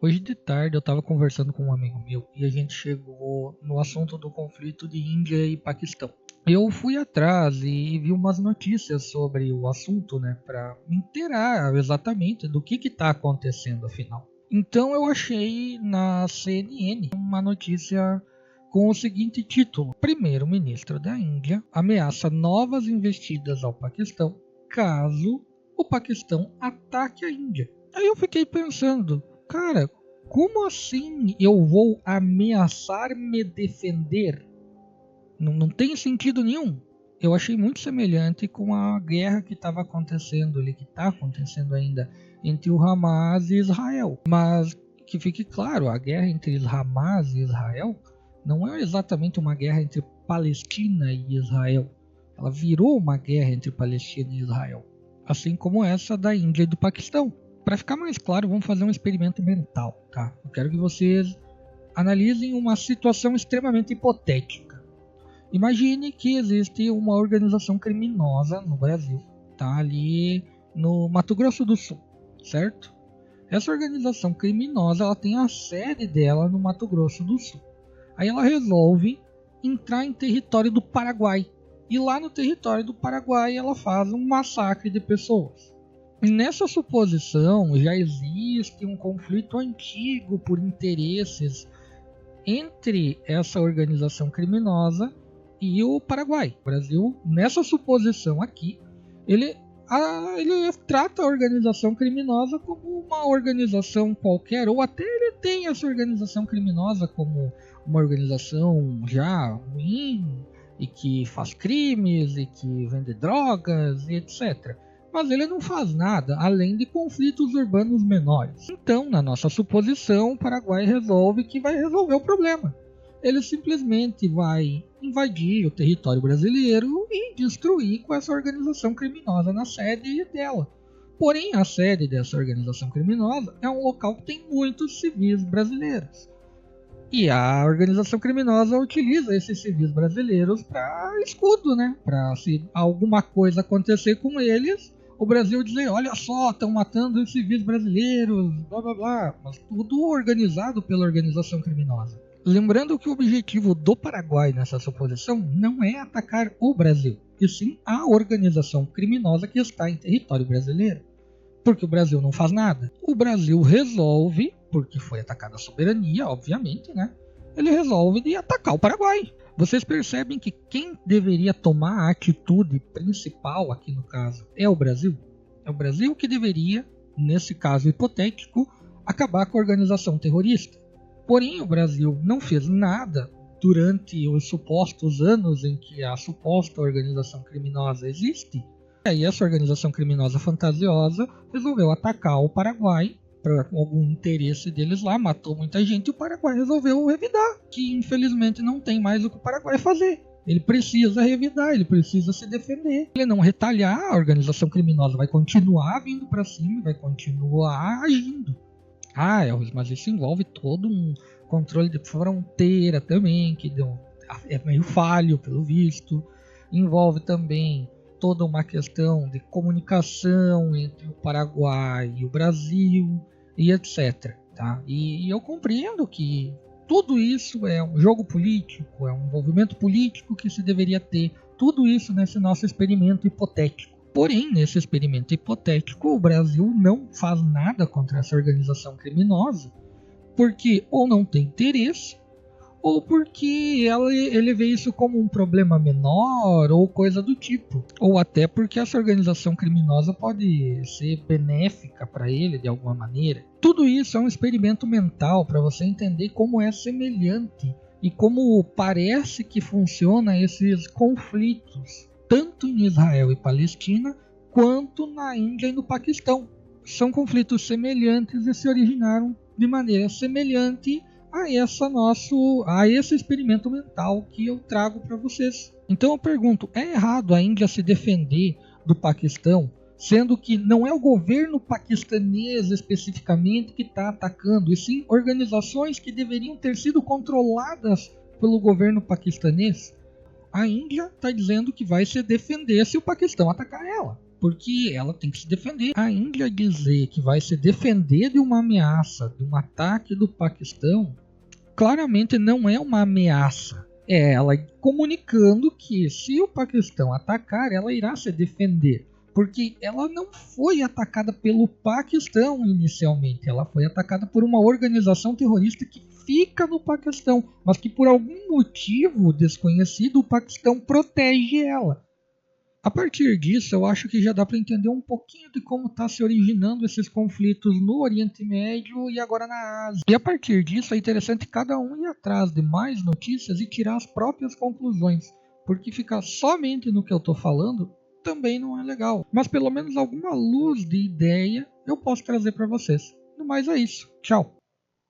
Hoje de tarde eu estava conversando com um amigo meu e a gente chegou no assunto do conflito de Índia e Paquistão. Eu fui atrás e vi umas notícias sobre o assunto, né, para me inteirar exatamente do que está acontecendo afinal. Então eu achei na CNN uma notícia com o seguinte título: Primeiro-ministro da Índia ameaça novas investidas ao Paquistão caso o Paquistão ataque a Índia. Aí eu fiquei pensando, cara, como assim eu vou ameaçar me defender? Não tem sentido nenhum. Eu achei muito semelhante com a guerra que estava acontecendo ali, que está acontecendo ainda, entre o Hamas e Israel. Mas que fique claro, a guerra entre Hamas e Israel não é exatamente uma guerra entre Palestina e Israel. Ela virou uma guerra entre Palestina e Israel, assim como essa da Índia e do Paquistão. Para ficar mais claro, vamos fazer um experimento mental, tá? Eu quero que vocês analisem uma situação extremamente hipotética. Imagine que existe uma organização criminosa no Brasil, tá? Ali no Mato Grosso do Sul, certo? Essa organização criminosa, ela tem a sede dela no Mato Grosso do Sul. Aí ela resolve entrar em território do Paraguai. E lá no território do Paraguai ela faz um massacre de pessoas. E nessa suposição já existe um conflito antigo por interesses entre essa organização criminosa e o Paraguai. O Brasil, nessa suposição aqui, ele trata a organização criminosa como uma organização qualquer, ou até ele tem essa organização criminosa como uma organização já ruim e que faz crimes e que vende drogas e etc. Mas ele não faz nada além de conflitos urbanos menores. Então, na nossa suposição, o Paraguai resolve que vai resolver o problema. Ele simplesmente vai invadir o território brasileiro e destruir com essa organização criminosa na sede dela. Porém, a sede dessa organização criminosa é um local que tem muitos civis brasileiros. E a organização criminosa utiliza esses civis brasileiros para escudo, né? Para se alguma coisa acontecer com eles, o Brasil dizer, olha só, estão matando os civis brasileiros, blá blá blá. Mas tudo organizado pela organização criminosa. Lembrando que o objetivo do Paraguai nessa suposição não é atacar o Brasil, e sim a organização criminosa que está em território brasileiro. Porque o Brasil não faz nada. O Brasil resolve, porque foi atacada a soberania, obviamente, né? Ele resolve de atacar o Paraguai. Vocês percebem que quem deveria tomar a atitude principal aqui no caso é o Brasil? É o Brasil que deveria, nesse caso hipotético, acabar com a organização terrorista. Porém, o Brasil não fez nada durante os supostos anos em que a suposta organização criminosa existe. E aí essa organização criminosa fantasiosa resolveu atacar o Paraguai para algum interesse deles lá, matou muita gente e o Paraguai resolveu revidar, que infelizmente não tem mais o que o Paraguai fazer. Ele precisa revidar, ele precisa se defender. Ele não retalhar, a organização criminosa vai continuar vindo para cima, vai continuar agindo. Ah, Elvis, mas isso envolve todo um controle de fronteira também, que é meio falho pelo visto. Envolve também toda uma questão de comunicação entre o Paraguai e o Brasil e etc. Tá? E eu compreendo que tudo isso é um jogo político, é um envolvimento político que se deveria ter. Tudo isso nesse nosso experimento hipotético. Porém, nesse experimento hipotético, o Brasil não faz nada contra essa organização criminosa, porque ou não tem interesse, ou porque ele vê isso como um problema menor, ou coisa do tipo. Ou até porque essa organização criminosa pode ser benéfica para ele de alguma maneira. Tudo isso é um experimento mental para você entender como é semelhante e como parece que funciona esses conflitos, tanto em Israel e Palestina, quanto na Índia e no Paquistão. São conflitos semelhantes e se originaram de maneira semelhante a esse experimento mental que eu trago para vocês. Então eu pergunto, é errado a Índia se defender do Paquistão, sendo que não é o governo paquistanês especificamente que está atacando, e sim organizações que deveriam ter sido controladas pelo governo paquistanês? A Índia está dizendo que vai se defender se o Paquistão atacar ela. porque ela tem que se defender. A Índia dizer que vai se defender de uma ameaça, de um ataque do Paquistão, claramente não é uma ameaça. É ela comunicando que se o Paquistão atacar, ela irá se defender. Porque ela não foi atacada pelo Paquistão inicialmente. Ela foi atacada por uma organização terrorista que fica no Paquistão, mas que por algum motivo desconhecido o Paquistão protege ela. A partir disso, eu acho que já dá para entender um pouquinho de como está se originando esses conflitos no Oriente Médio e agora na Ásia. E a partir disso, é interessante cada um ir atrás de mais notícias e tirar as próprias conclusões, porque ficar somente no que eu estou falando também não é legal. Mas pelo menos alguma luz de ideia eu posso trazer para vocês. No mais é isso. Tchau!